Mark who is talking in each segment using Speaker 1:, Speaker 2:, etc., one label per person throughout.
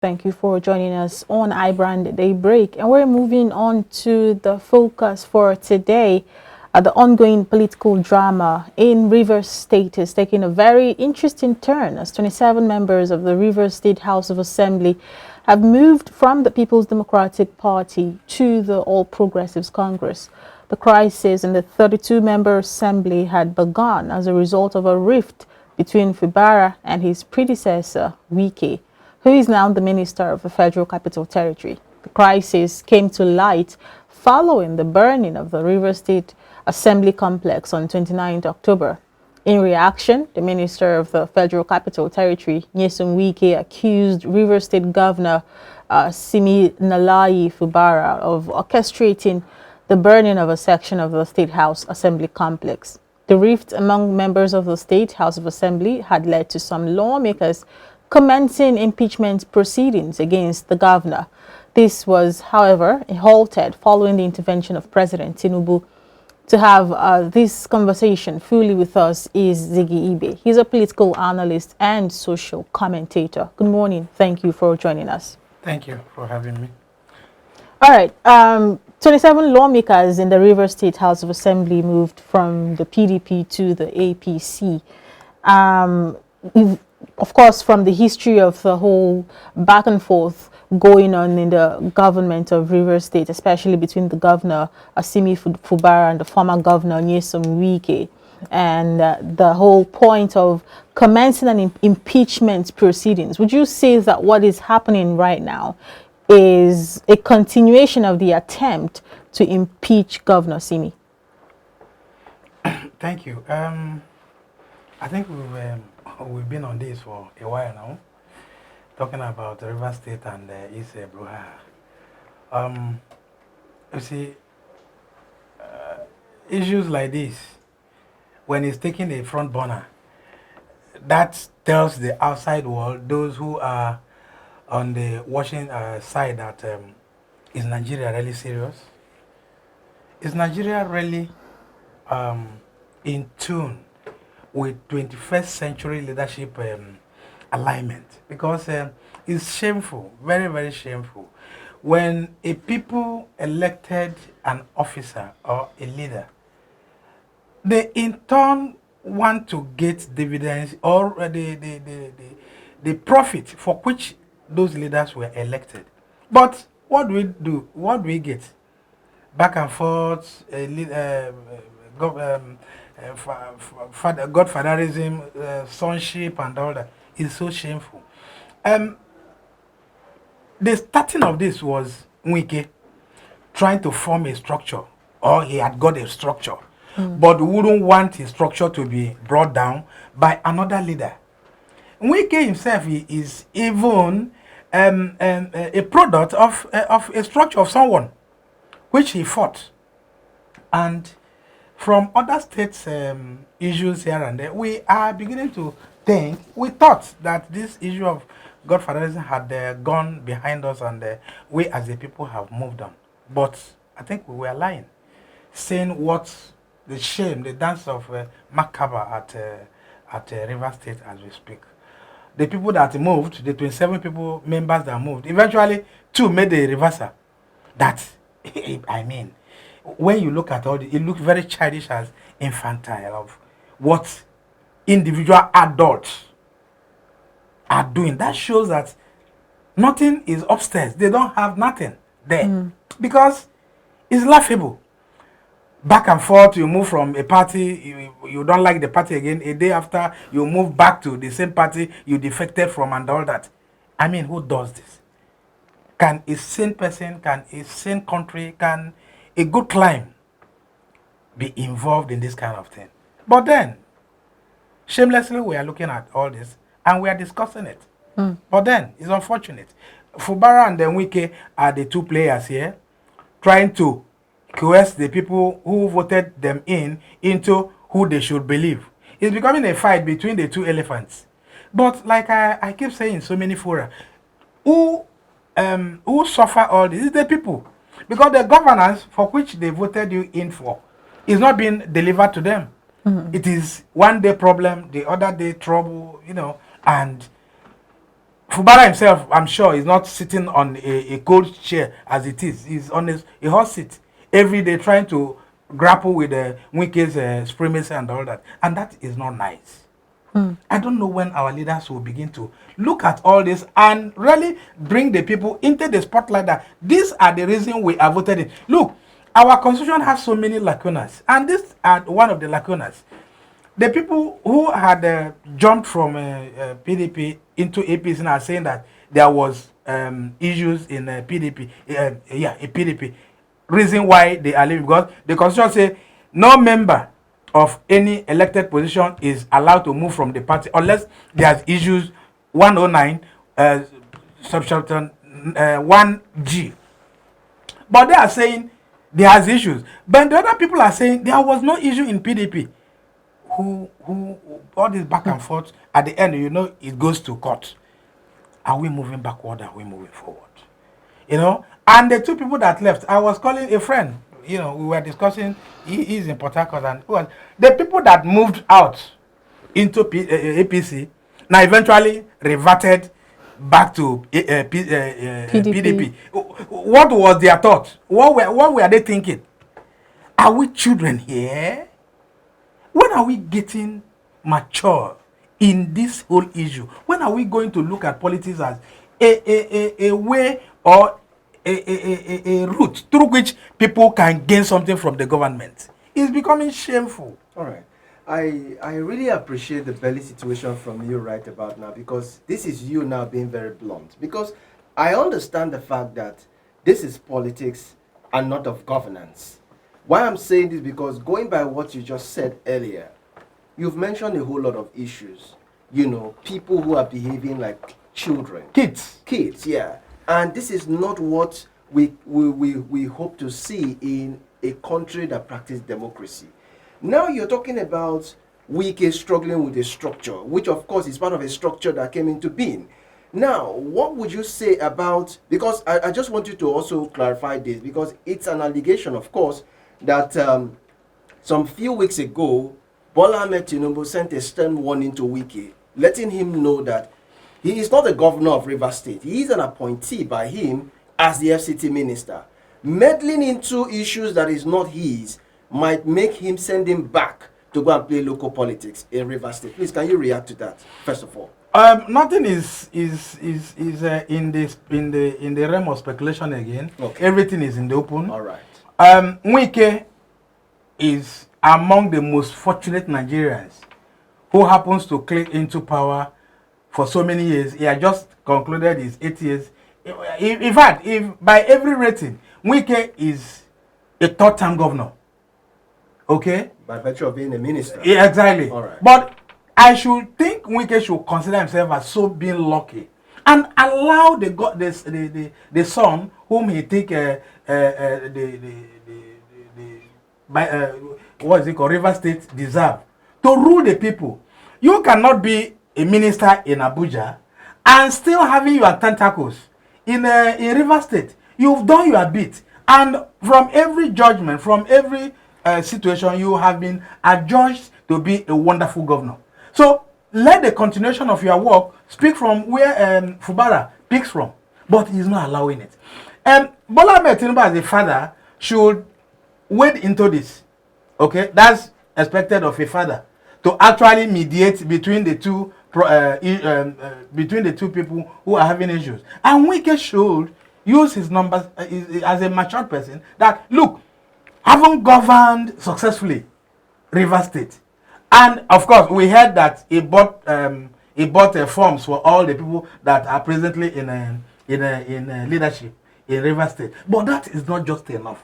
Speaker 1: Thank you for joining us on iBrand Daybreak. And we're moving on to the focus for today. The ongoing political drama in Rivers State is taking a very interesting turn as 27 members of the Rivers State House of Assembly have moved from the People's Democratic Party to the All Progressives Congress. The crisis in the 32-member assembly had begun as a result of a rift between Fubara and his predecessor, Wike, who is now the Minister of the Federal Capital Territory. The crisis came to light following the burning of the Rivers State Assembly complex on 29 October. In reaction, the Minister of the Federal Capital Territory, Nyesom Wike, accused Rivers State Governor Simi Nalayi Fubara of orchestrating the burning of a section of the State House Assembly complex. The rift among members of the State House of Assembly had led to some lawmakers commencing impeachment proceedings against the governor. This was, however, halted following the intervention of President Tinubu. To have this conversation fully with us is Ziggy Ibe. He's a political analyst and social commentator. Good morning. Thank you for joining us.
Speaker 2: Thank you for having me.
Speaker 1: All right. 27 lawmakers in the Rivers State House of Assembly moved from the PDP to the APC. Of course, from the history of the whole back and forth going on in the government of Rivers State, especially between the governor, Asimi Fubara, and the former governor, Nyesom Wike, and the whole point of commencing an impeachment proceedings, would you say that what is happening right now is a continuation of the attempt to impeach Governor Simi?
Speaker 2: Thank you. I think we've been on this for a while now, talking about River State and East Bruha. You see, issues like this, when it's taking a front burner, that tells the outside world, those who are on the watching side, that is Nigeria really serious? Is Nigeria really in tune with 21st century leadership alignment? Because it's shameful, very, very shameful, when a people elected an officer or a leader, they in turn want to get dividends or the profit for which those leaders were elected. But what do we do? What do we get? Back and forth, godfatherism, sonship, and all that is so shameful. The starting of this was Wike trying to form a structure, or he had got a structure, but wouldn't want his structure to be brought down by another leader. Wike himself is even a product of a structure of someone which he fought. And from other states' issues here and there, we are beginning to think, we thought that this issue of godfatherism had gone behind us, and we as a people have moved on. But I think we were lying, saying what the shame, the dance of macabre at River State as we speak. The people that moved, the 27 people members that moved, eventually 2 made a reversal. That, I mean, when you look at all it looks very childish as infantile of what individual adults are doing. That shows that nothing is upstairs. They don't have nothing there because it's laughable. Back and forth, you move from a party, you don't like the party again. A day after, you move back to the same party you defected from and all that. I mean, who does this? Can a sane person, can a sane country, can a good climb be involved in this kind of thing? But then, shamelessly, we are looking at all this and we are discussing it. But then, it's unfortunate. Fubara and then Wike are the 2 players here, trying to coerce the people who voted them into who they should believe. It's becoming a fight between the 2 elephants. But like I keep saying in so many fora, who suffer all this is the people. Because the governance for which they voted you in for is not being delivered to them. It is one day problem, the other day trouble, and Fubara himself, I'm sure, is not sitting on a cold chair as it is. He's on a hot seat every day trying to grapple with the Wike's supremacy and all that. And that is not nice. I don't know when our leaders will begin to look at all this and really bring the people into the spotlight that these are the reasons we are voted in. Look, our constitution has so many lacunas, and this are one of the lacunas. The people who had jumped from PDP into APC are saying that there was issues in PDP, in PDP. Reason why they are leaving, because the constitution says no member of any elected position is allowed to move from the party unless there's issues 109 subsection 1G. But they are saying there's issues. But the other people are saying there was no issue in PDP. Who all this back and forth, at the end, it goes to court. Are we moving backward? Are we moving forward? And the two people that left, I was calling a friend. We were discussing. He's in Port Harcourt, and the people that moved out into APC now eventually reverted back to PDP. What was their thought? What were they thinking? Are we children here? When are we getting mature in this whole issue? When are we going to look at politics as a way or a route through which people can gain something from the government? It's becoming shameful.
Speaker 3: All right. I really appreciate the belly situation from you right about now, because this is you now being very blunt. Because I understand the fact that this is politics and not of governance. Why I'm saying this, because going by what you just said earlier, you've mentioned a whole lot of issues. People who are behaving like children. Kids, yeah. And this is not what we hope to see in a country that practices democracy. Now you're talking about Wike struggling with a structure, which of course is part of a structure that came into being. Now, what would you say about, because I just want you to also clarify this, because it's an allegation, of course, that some few weeks ago, Bola Ahmed Tinubu sent a stern warning to Wike, letting him know that he is not the governor of Rivers State. He is an appointee by him as the FCT minister. Meddling into issues that is not his might make him send him back to go and play local politics in Rivers State. Please, can you react to that, first of all?
Speaker 2: Nothing is in the realm of speculation again.
Speaker 3: Okay.
Speaker 2: Everything is in the open.
Speaker 3: All right.
Speaker 2: Wike is among the most fortunate Nigerians who happens to click into power for so many years. He had just concluded his 8 years. In fact, if by every rating, Wike is a third-term governor. Okay?
Speaker 3: By virtue of being a minister.
Speaker 2: Yeah, exactly.
Speaker 3: All right.
Speaker 2: But I should think Wike should consider himself as so being lucky and allow the son whom he take what is it called, River State deserve to rule the people. You cannot be a minister in Abuja and still having your tentacles in River State. You've done your bit, and from every judgment, from every situation, you have been adjudged to be a wonderful governor. So let the continuation of your work speak from where Fubara picks from, but he's not allowing it. Bola Ahmed Tinubu as a father should wade into this. Okay, that's expected of a father, to actually mediate between the two people who are having issues. And Wike should use his numbers as a matured person that, look, haven't governed successfully River State. And of course, we heard that he bought forms for all the people that are presently in leadership in River State. But that is not just enough.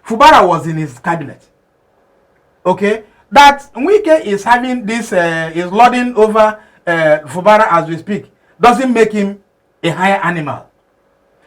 Speaker 2: Fubara was in his cabinet. Okay, that Wike is having this, is lording over Fubara as we speak, doesn't make him a higher animal.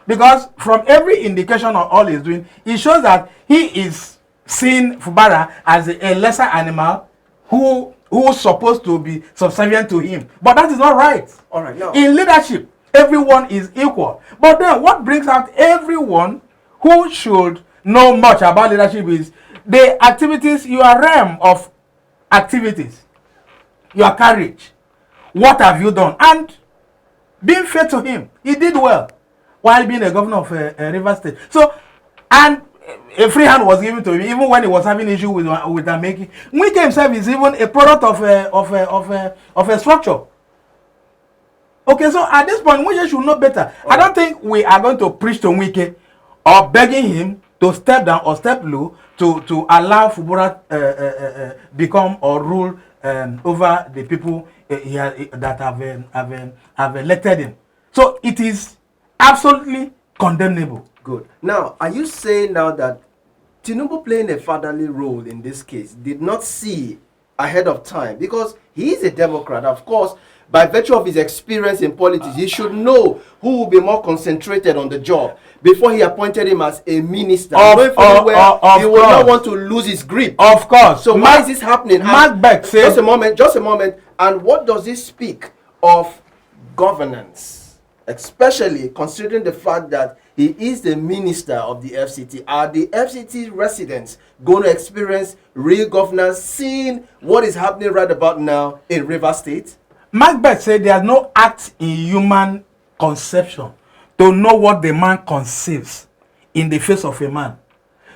Speaker 2: Because from every indication of all he's doing, it shows that he is seeing Fubara as a lesser animal who's supposed to be subservient to him. But that is not right.
Speaker 3: All right, now,
Speaker 2: in leadership, everyone is equal. But then what brings out everyone who should know much about leadership is the activities, your realm of activities, your courage. What have you done? And being fair to him, he did well while being a governor of Rivers State. So, and a free hand was given to him even when he was having issue with Ameki. Wike himself is even a product of a structure. Okay, so at this point, Wike should know better. I don't think we are going to preach to Wike or begging him to step down or step low to allow Fubura become or rule over the people that have elected him. So it is absolutely condemnable.
Speaker 3: Good. Now, are you saying now that Tinubu playing a fatherly role in this case did not see ahead of time? Because he is a Democrat, of course. By virtue of his experience in politics, he should know who will be more concentrated on the job before he appointed him as a minister. He would not want to lose his grip.
Speaker 2: Of course.
Speaker 3: So why is this happening?
Speaker 2: Mark Beck says,
Speaker 3: just a moment. And what does this speak of governance? Especially considering the fact that he is the minister of the FCT. Are the FCT residents going to experience real governance, seeing what is happening right about now in Rivers State?
Speaker 2: Mark Beck said there is no act in human conception to know what the man conceives in the face of a man.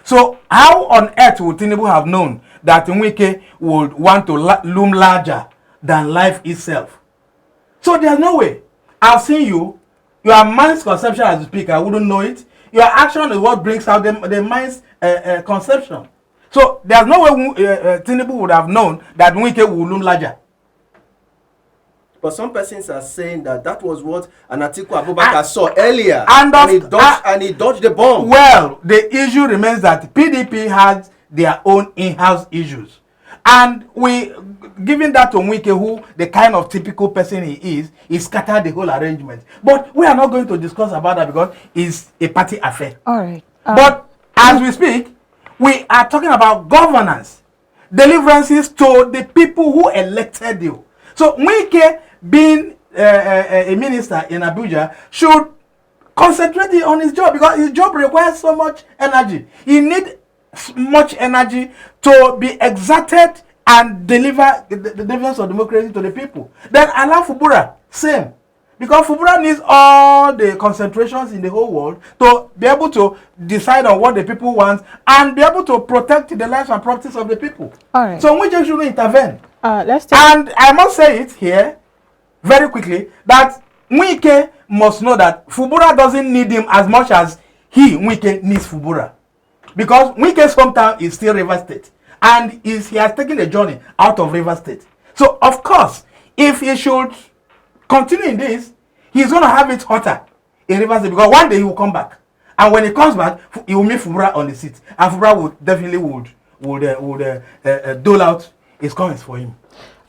Speaker 2: So how on earth would Tinubu have known that Wike would want to loom larger than life itself? So there's no way. I've seen you. Your mind's conception as you speak, I wouldn't know it. Your action is what brings out the mind's conception. So there's no way Tinubu would have known that Wike would loom larger.
Speaker 3: But some persons are saying that was what Atiku Abubakar saw earlier, and he dodged the bomb.
Speaker 2: Well, the issue remains that PDP has their own in-house issues. And giving that to Wike, who the kind of typical person he scattered the whole arrangement. But we are not going to discuss about that because it's a party affair.
Speaker 1: All right.
Speaker 2: But as we speak, we are talking about governance, deliverances to the people who elected you. So Wike, being a minister in Abuja, should concentrate on his job because his job requires so much energy. He needs much energy to be exerted and deliver the deliverance of democracy to the people. Then allow Fubura, same. Because Fubura needs all the concentrations in the whole world to be able to decide on what the people want and be able to protect the lives and properties of the people.
Speaker 1: All right.
Speaker 2: So we just shouldn't intervene.
Speaker 1: And
Speaker 2: I must say it here very quickly that Wike must know that Fubura doesn't need him as much as Wike needs Fubura. Because Wike's hometown is still Rivers State. And he has taken a journey out of Rivers State. So, of course, if he should continue in this, he's going to have it hotter in Rivers State. Because one day he will come back. And when he comes back, he will meet Fubura on the seat. And Fubura would definitely dole out his comments for him.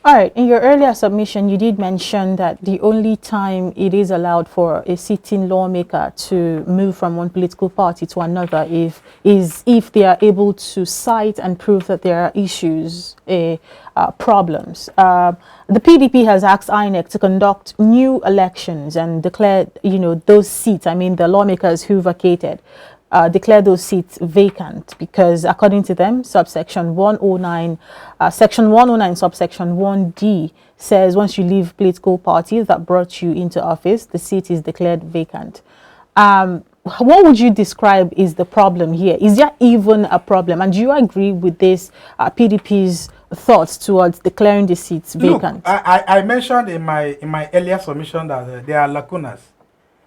Speaker 1: All right. In your earlier submission, you did mention that the only time it is allowed for a sitting lawmaker to move from one political party to another is if they are able to cite and prove that there are issues, problems. The PDP has asked INEC to conduct new elections and declare, those seats, the lawmakers who vacated, declare those seats vacant because according to them, subsection 109, section 109, subsection 1D says once you leave political parties that brought you into office, the seat is declared vacant. What would you describe is the problem here? Is there even a problem? And do you agree with this PDP's thoughts towards declaring the seats vacant?
Speaker 2: Look, I mentioned in my earlier submission that there are lacunas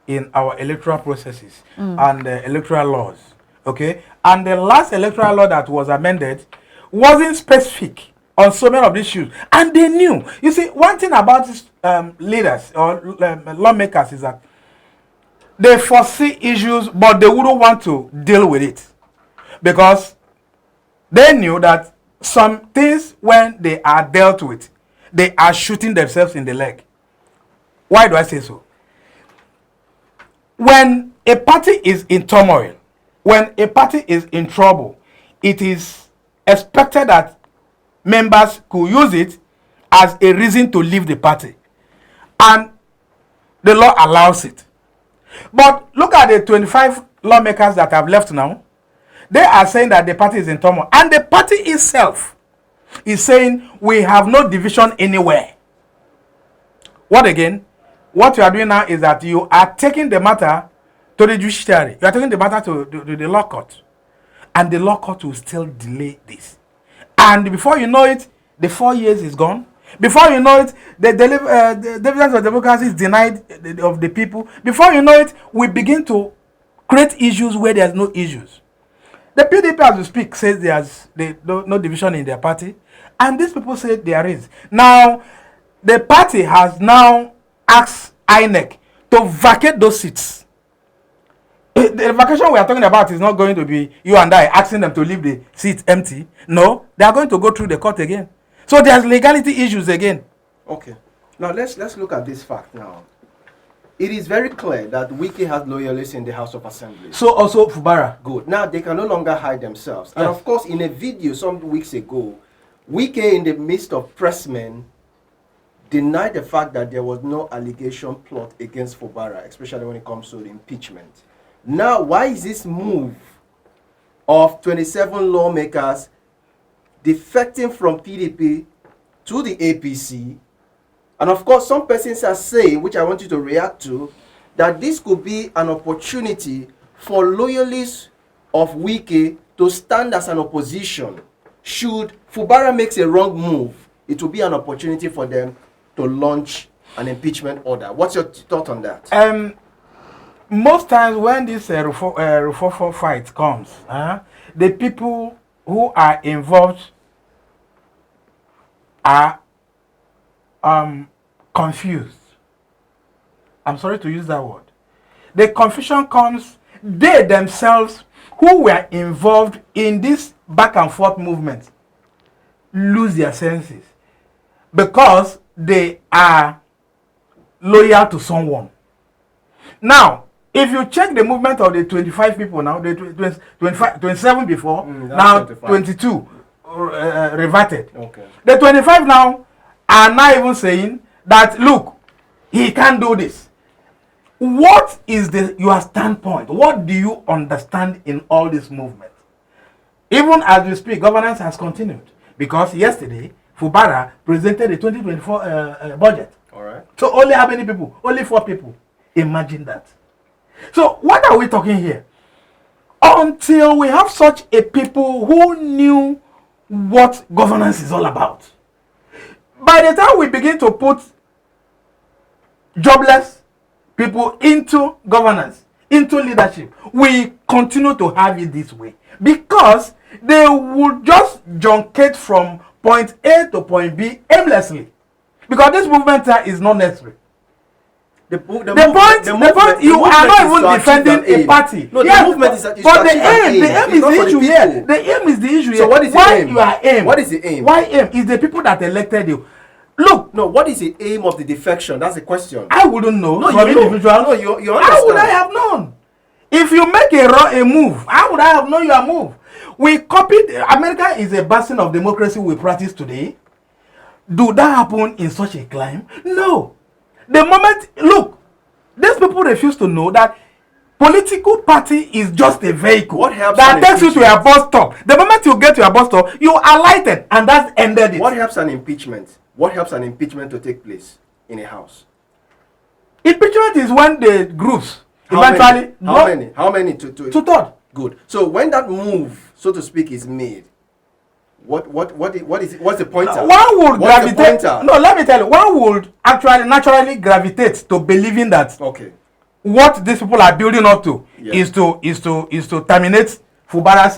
Speaker 2: in our electoral processes and electoral laws, okay? And the last electoral law that was amended wasn't specific on so many of these issues, and they knew. You see, one thing about leaders or lawmakers is that they foresee issues, but they wouldn't want to deal with it because they knew that some things, when they are dealt with, they are shooting themselves in the leg. Why do I say so? When a party is in turmoil, when a party is in trouble, it is expected that members could use it as a reason to leave the party. And the law allows it. But look at the 25 lawmakers that have left now. They are saying that the party is in turmoil. And the party itself is saying we have no division anywhere. What again? what you are doing now is that you are taking the matter to the judiciary. You are taking the matter to the law court. And the law court will still delay this. And before you know it, the 4 years is gone. Before you know it, the dividends of democracy is denied of the people. Before you know it, we begin to create issues where there's no issues. The PDP, as we speak, says there's no division in their party. And these people say there is. Now, the party has now asked INEC to vacate those seats. The vacation we are talking about is not going to be you and I asking them to leave the seats empty. No, they are going to go through the court again. So there's legality issues again.
Speaker 3: Okay. Now let's look at this fact now. It is very clear that Wike has loyalists in the House of Assembly.
Speaker 2: So also Fubara.
Speaker 3: Good. Now they can no longer hide themselves. And of course, in a video some weeks ago, Wike, in the midst of pressmen, denied the fact that there was no allegation plot against Fubara, especially when it comes to the impeachment. Now, why is this move of 27 lawmakers defecting from PDP to the APC? And of course, some persons are saying, which I want you to react to, that this could be an opportunity for loyalists of Wike to stand as an opposition. Should Fubara makes a wrong move, it will be an opportunity for them to launch an impeachment order. What's your thought on that?
Speaker 2: Most times when this Rufofo fight comes, the people who are involved are confused. I'm sorry to use that word. The confusion comes, they themselves who were involved in this back and forth movement lose their senses because they are loyal to someone. Now, if you check the movement of the 25 people now, the 27 before, now 25. 22 reverted.
Speaker 3: Okay.
Speaker 2: The 25 now are now even saying that, look, he can't do this. What is your standpoint? What do you understand in all this movement? Even as we speak, governance has continued because yesterday, Fubara presented the 2024 budget.
Speaker 3: All right.
Speaker 2: So only how many people? Only 4 people. Imagine that. So what are we talking here? Until we have such a people who knew what governance is all about. By the time we begin to put jobless people into governance, into leadership, we continue to have it this way. Because they would just juncate from point A to point B aimlessly. Because this movement is not necessary. The point, you are not even defending a party.
Speaker 3: No, the movement is but
Speaker 2: the aim is the issue here. The aim is the issue here.
Speaker 3: So what is the aim?
Speaker 2: You are aim?
Speaker 3: What is the aim?
Speaker 2: Why aim? Is the people that elected you. Look.
Speaker 3: No, what is the aim of the defection? That's the question.
Speaker 2: I wouldn't know.
Speaker 3: No,
Speaker 2: from
Speaker 3: you
Speaker 2: individual.
Speaker 3: No, you understand.
Speaker 2: How would I have known? If you make a move, how would I have known your move? We copied. America is a bastion of democracy we practice today. Do that happen in such a climb? No. The moment, look, these people refuse to know that political party is just a vehicle that takes you to your bus stop. The moment you get to your bus stop, you are lighted, and that's ended it.
Speaker 3: What helps an impeachment? What helps an impeachment to take place in a house?
Speaker 2: Impeachment is when the groups
Speaker 3: How many to
Speaker 2: third.
Speaker 3: Good. So when that move, so to speak, is made, what is it? What's the pointer?
Speaker 2: One would gravitate. No, let me tell you. One would actually naturally gravitate to believing that what these people are building up to is to terminate Fubara's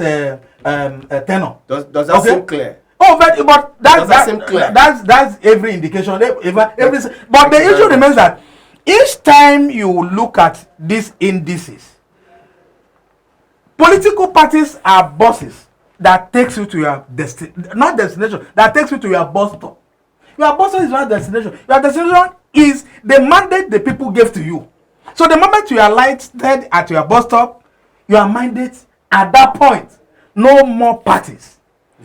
Speaker 2: tenure.
Speaker 3: Does that seem clear?
Speaker 2: Oh, but that's every indication. Every but the issue remains that each time you look at these indices, political parties are buses that takes you to your destination, that takes you to your bus stop. Your bus stop is not destination. Your destination is the mandate the people gave to you. So the moment you are lighted at your bus stop, your mandate at that point, no more parties.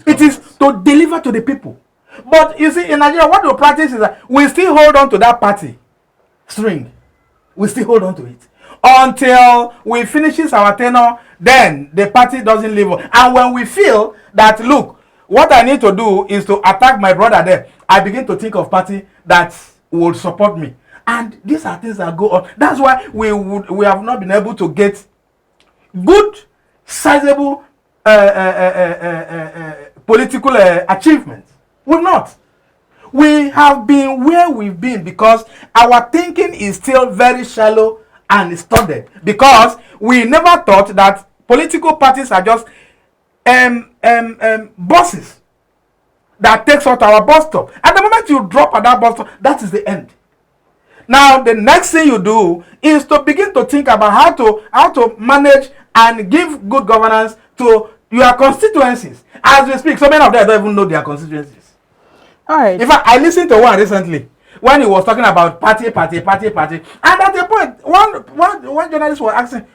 Speaker 2: It is to deliver to the people. But you see, in Nigeria, what we practice is that we still hold on to that party string. We still hold on to it until we finishes our tenure. Then the party doesn't live on. And when we feel that, look, what I need to do is to attack my brother there, I begin to think of party that would support me. And these are things that go on. That's why we have not been able to get good, sizable political achievements. We've not. We have been where we've been because our thinking is still very shallow and studied. Because we never thought that political parties are just buses that takes us to our bus stop. At the moment you drop at that bus stop, that is the end. Now the next thing you do is to begin to think about how to manage and give good governance to your constituencies. As we speak, so many of them don't even know their constituencies.
Speaker 1: All right.
Speaker 2: In fact, I listened to one recently when he was talking about party, and at a point, one journalist was asking,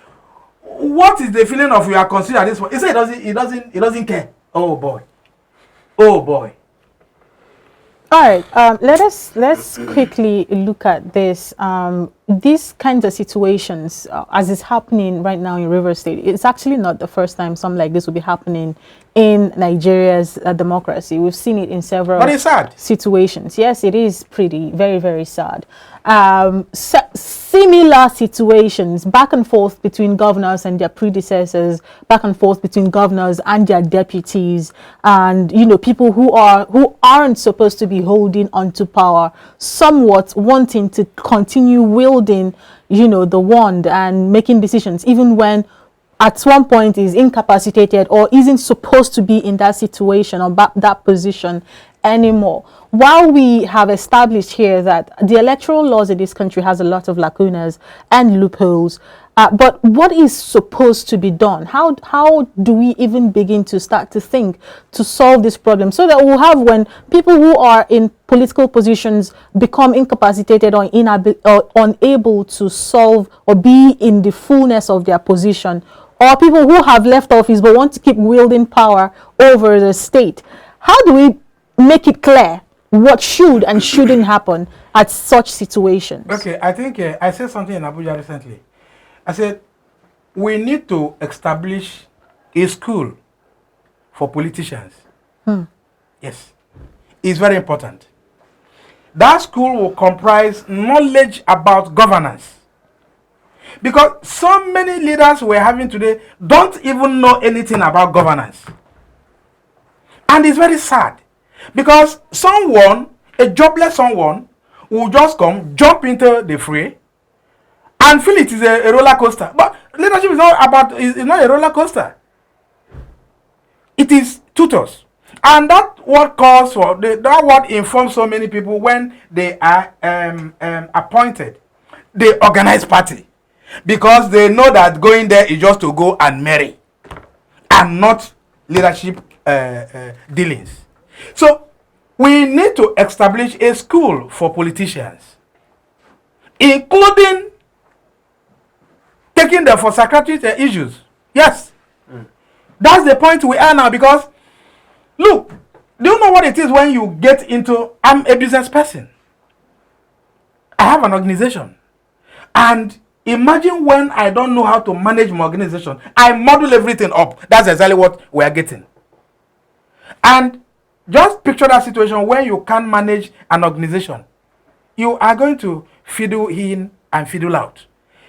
Speaker 2: "What is the feeling of your constituency at this point?" He said, "He doesn't care." Oh boy.
Speaker 1: All right, let's quickly look at this. These kinds of situations, as is happening right now in Rivers State, it's actually not the first time something like this will be happening in Nigeria's democracy. We've seen it in several
Speaker 2: but it's sad.
Speaker 1: situations. Yes, it is very, very sad. Similar situations, back and forth between governors and their predecessors, back and forth between governors and their deputies, and people who aren't supposed to be holding onto power, somewhat wanting to continue wielding the wand and making decisions, even when at one point is incapacitated or isn't supposed to be in that situation or that position anymore. While we have established here that the electoral laws in this country has a lot of lacunas and loopholes, but what is supposed to be done? How do we even begin to start to think to solve this problem, so that we'll have, when people who are in political positions become incapacitated or unable to solve or be in the fullness of their position, or people who have left office but want to keep wielding power over the state, how do we make it clear what should and shouldn't happen at such situations?
Speaker 2: Okay, I think I said something in Abuja recently. I said we need to establish a school for politicians. Yes, it's very important. That school will comprise knowledge about governance. Because so many leaders we're having today don't even know anything about governance. And it's very sad. Because a jobless someone, will just jump into the fray, and feel it is a roller coaster. But leadership is not a roller coaster. It is tutors. And that what informs so many people when they are appointed. They organize party. Because they know that going there is just to go and marry, and not leadership dealings. So we need to establish a school for politicians, including taking them for psychiatric issues. Yes, that's the point we are now. Because look, do you know what it is when you get into, I'm a business person, I have an organization, and imagine when I don't know how to manage my organization, I model everything up. That's exactly what we are getting. And just picture that situation where you can't manage an organization. You are going to fiddle in and fiddle out.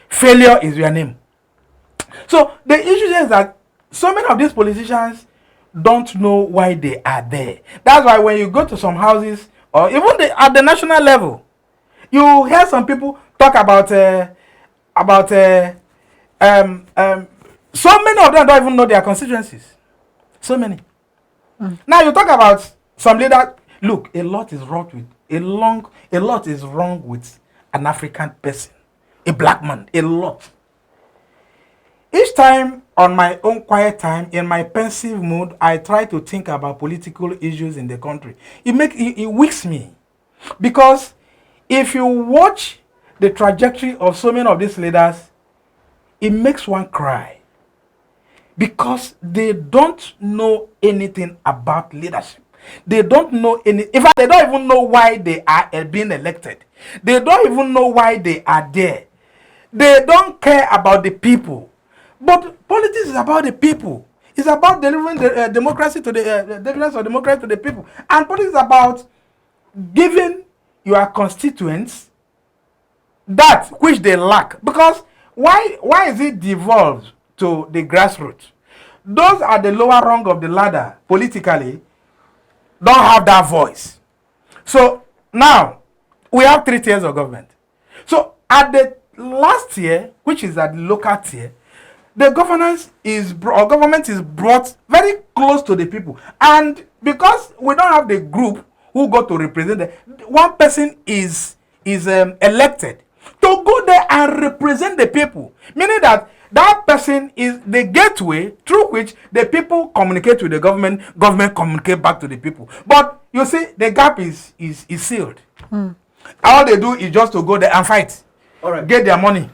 Speaker 2: Failure is your name. So the issue is that so many of these politicians don't know why they are there. That's why when you go to some houses, or even at the national level, you hear some people talk about so many of them don't even know their constituencies. So many. Now you talk about some leader. Look, a lot is wrong with an African person, a black man. A lot. Each time on my own quiet time, in my pensive mood, I try to think about political issues in the country. It wakes me, because if you watch the trajectory of so many of these leaders, it makes one cry. Because they don't know anything about leadership. They don't know in fact, they don't even know why they are being elected. They don't even know why they are there. They don't care about the people. But politics is about the people. It's about delivering the democracy to the deliverance of democracy to the people. And politics is about giving your constituents that which they lack. Because why is it devolved to the grassroots? Those are the lower rung of the ladder politically don't have that voice. So now we have 3 tiers of government. So at the last tier, which is at the local tier, the government is brought very close to the people. And because we don't have the group who go to represent them, one person is elected to go there and represent the people, meaning that that person is the gateway through which the people communicate with the government communicate back to the people. But you see, the gap is sealed. All they do is just to go there and fight.
Speaker 3: All right.
Speaker 2: Get their money.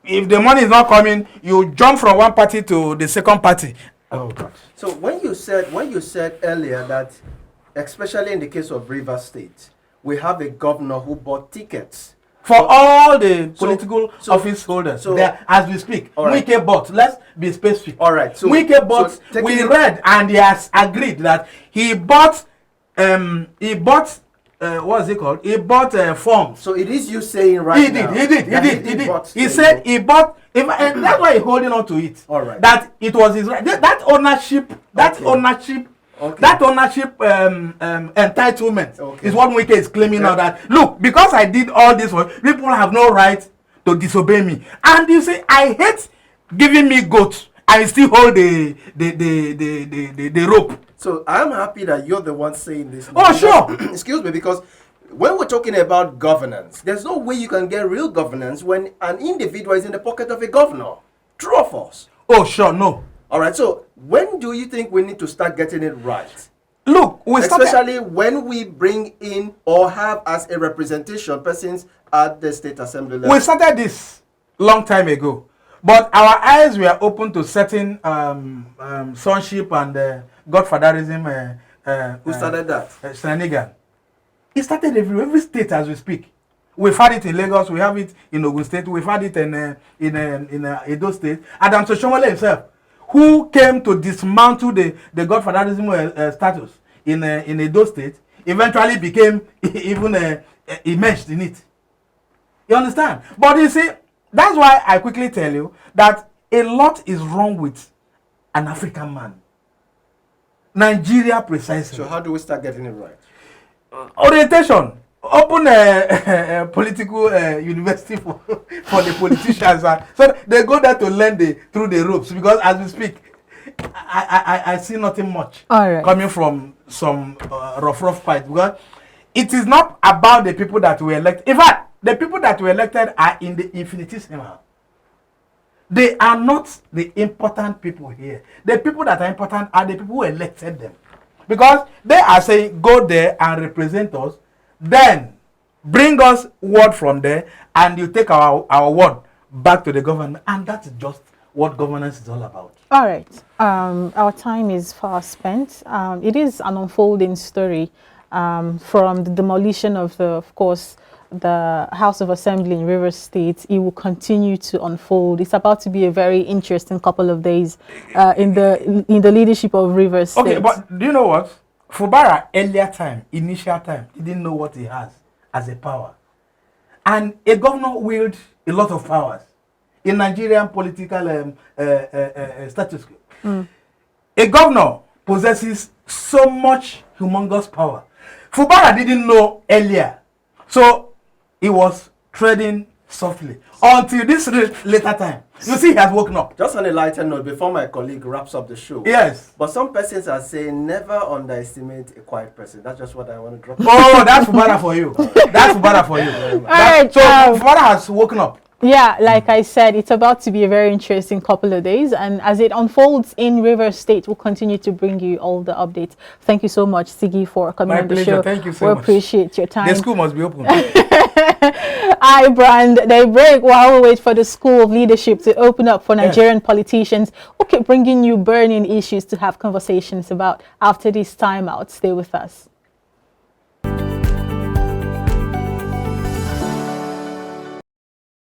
Speaker 2: If the money is not coming, you jump from one party to the second party. Oh God.
Speaker 3: So when you said earlier that, especially in the case of Rivers State, we have a governor who bought tickets
Speaker 2: for all the political office holders there as we speak.
Speaker 3: Right.
Speaker 2: Wike bought. Let's be specific.
Speaker 3: All right. So
Speaker 2: Wike bought. We read and he has agreed that he bought. What's it called? He bought forms.
Speaker 3: So it is you saying right now.
Speaker 2: He did. He said he bought. And that's why he's holding on to it.
Speaker 3: All right.
Speaker 2: That it was his right. That ownership.
Speaker 3: Okay.
Speaker 2: That ownership entitlement is what Wike is claiming now. That look, because I did all this work, people have no right to disobey me. And you say, I hate giving me goats. I still hold the rope.
Speaker 3: So I'm happy that you're the one saying this.
Speaker 2: Oh, sure.
Speaker 3: Excuse me, because when we're talking about governance, there's no way you can get real governance when an individual is in the pocket of a governor. True or false?
Speaker 2: Oh, sure, no.
Speaker 3: All right, so when do you think we need to start getting it right?
Speaker 2: Look,
Speaker 3: especially when we bring in or have as a representation persons at the state assembly level.
Speaker 2: We started this long time ago, but our eyes were open to certain sonship and godfatherism.
Speaker 3: Who started that?
Speaker 2: Senegal. It started every state as we speak. We've had it in Lagos, we have it in Ogun State, we've had it in Edo State. Adam Soshomole himself, who came to dismantle the godfatherism status in Edo State, eventually became even immersed in it. You understand? But you see, that's why I quickly tell you that a lot is wrong with an African man. Nigeria precisely.
Speaker 3: So how do we start getting it right?
Speaker 2: Orientation. Open a political university for the politicians. So they go there to learn through the ropes, because as we speak, I see nothing much coming from some rough fight, because it is not about the people that were elected. In fact, the people that were elected are in the infinitesimal. They are not the important people here. The people that are important are the people who elected them. Because they are saying, go there and represent us, then bring us word from there, and you take our word back to the government. And that's just what governance is all about.
Speaker 1: All right. Our time is far spent. It is an unfolding story from the demolition of the House of Assembly in Rivers State. It will continue to unfold. It's about to be a very interesting couple of days in the leadership of Rivers State.
Speaker 2: Okay, but do you know what? Fubara, initial time, he didn't know what he has as a power. And a governor wields a lot of powers in Nigerian political status quo. A governor possesses so much humongous power. Fubara didn't know earlier. So he was treading softly until this later time. You see, he has woken up.
Speaker 3: Just on a lighter note, before my colleague wraps up the show.
Speaker 2: Yes.
Speaker 3: But some persons are saying never underestimate a quiet person. That's just what I want to drop.
Speaker 2: Oh, that's Fubara for you. That's Fubara for you. So Fubara has woken up.
Speaker 1: Yeah, like I said, it's about to be a very interesting couple of days. And as it unfolds in Rivers State, we'll continue to bring you all the updates. Thank you so much, Siggy, for coming on the show.
Speaker 2: Thank you so much.
Speaker 1: We appreciate your time.
Speaker 2: The school must be open.
Speaker 1: iBrand, they break while we wait for the School of Leadership to open up for Nigerian politicians. Okay, bringing you burning issues to have conversations about after this timeout. Stay with us.